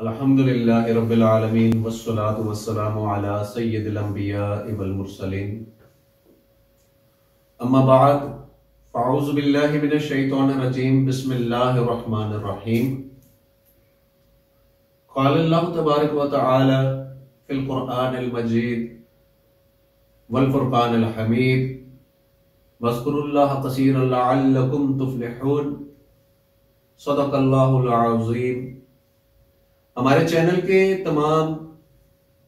अल्हम्दुलिल्लाहि रब्बिल आलमीन वस्सलातु वस्सलामु अला सय्यिदिल अंबिया वल मुरसलीन अम्मा बाद फ़अऊज़ु बिल्लाहि मिनश शैतानिर रजीम बिस्मिल्लाहिर रहमानिर रहीम क़ाल अल्लाहु तबारक व तआला फ़िल क़ुरआनिल मजीद वल फ़ुरक़ानिल हमीद वज़्कुरुल्लाह कसीरन लअल्लकुम तुफ़्लिहून सदक़ल्लाहुल अज़ीम। हमारे चैनल के तमाम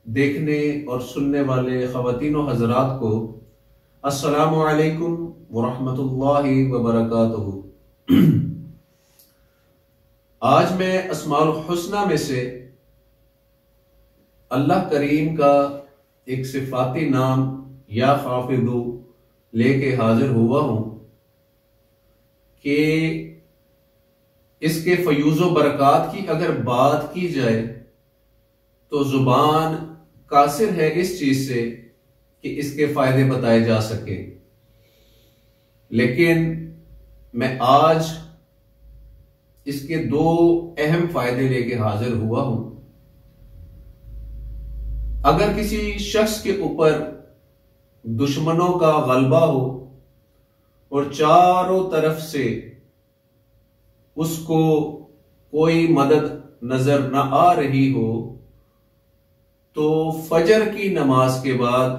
देखने और सुनने वाले ख़वातीन और हज़रात को अस्सलामु अलैकुम वरहमतुल्लाहि वबरकातुहू। आज मैं अस्माउल हुस्ना में से अल्लाह करीम का एक सिफाती नाम या खाफिदु लेके हाजिर हुआ हूं कि इसके फयूज़ो बरक़ात की अगर बात की जाए तो जुबान कासिर है इस चीज से कि इसके फायदे बताए जा सके, लेकिन मैं आज इसके दो अहम फायदे लेके हाजिर हुआ हूं। अगर किसी शख्स के ऊपर दुश्मनों का गलबा हो और चारों तरफ से उसको कोई मदद नजर न आ रही हो, तो फजर की नमाज के बाद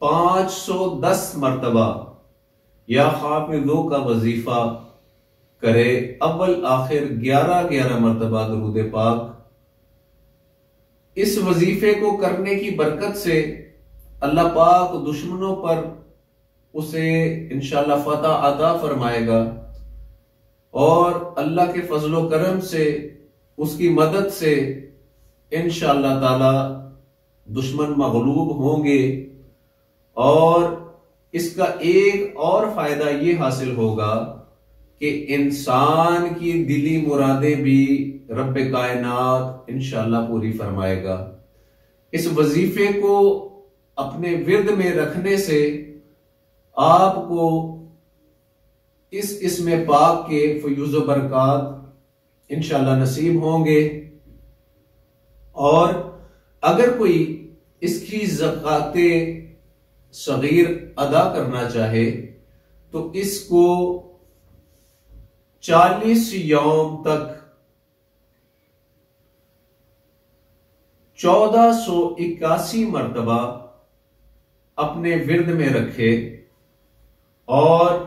510 मर्तबा या हाफिज़ों का वजीफा करे। अव्वल आखिर 11-11 मर्तबा दुरूद पाक। इस वजीफे को करने की बरकत से अल्लाह पाक दुश्मनों पर उसे इंशाअल्लाह फतह अता फरमाएगा और अल्लाह के फजलो करम से उसकी मदद से इंशाअल्लाह ताला दुश्मन मगलूब होंगे। और इसका एक और फायदा ये हासिल होगा कि इंसान की दिली मुरादें भी रब्बे कायनात इंशाअल्लाह पूरी फरमाएगा। इस वजीफे को अपने विर्द में रखने से आपको इस इसमें पाक के फयूज़ो बरक़ात इंशाअल्लाह नसीब होंगे। और अगर कोई इसकी ज़काते सगीर अदा करना चाहे तो इसको 40 यौम तक 1481 मर्तबा अपने विर्द में रखे और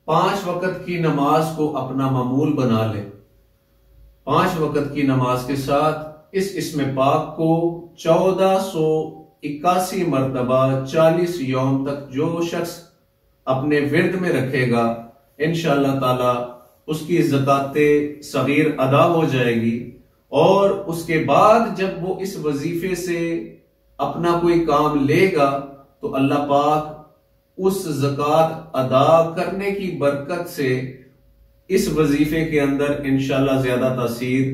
5 वक़्त की नमाज को अपना मामूल बना ले। 5 वक़्त की नमाज के साथ इस इसमें पाक को 1481 मर्तबा 40 यौम तक जो शख्स अपने विर्द में रखेगा इंशाअल्लाह ताला उसकी ज़काते सगीर अदा हो जाएगी। और उसके बाद जब वो इस वजीफे से अपना कोई काम लेगा तो अल्लाह पाक उस ज़कात अदा करने की बरकत से इस वजीफे के अंदर इंशाअल्लाह ज्यादा तासीर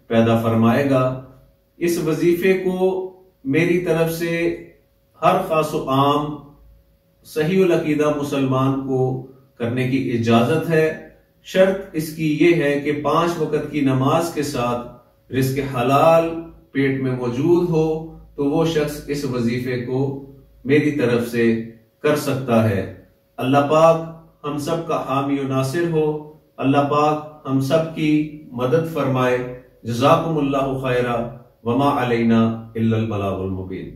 पैदा फरमाएगा। इस वजीफे को मेरी तरफ से हर खास व आम सहीउल अकीदा मुसलमान को करने की इजाजत है। शर्त इसकी ये है कि 5 वक़्त की नमाज के साथ रिज़्क़ हलाल पेट में मौजूद हो तो वो शख्स इस वजीफे को मेरी तरफ से कर सकता है। अल्लाह पाक हम सब का हामी व नासिर हो। अल्लाह पाक हम सब की मदद फरमाए। जज़ाकुमुल्लाहु खैरा वमा अलैना इल्लल बलागुल मुबीन।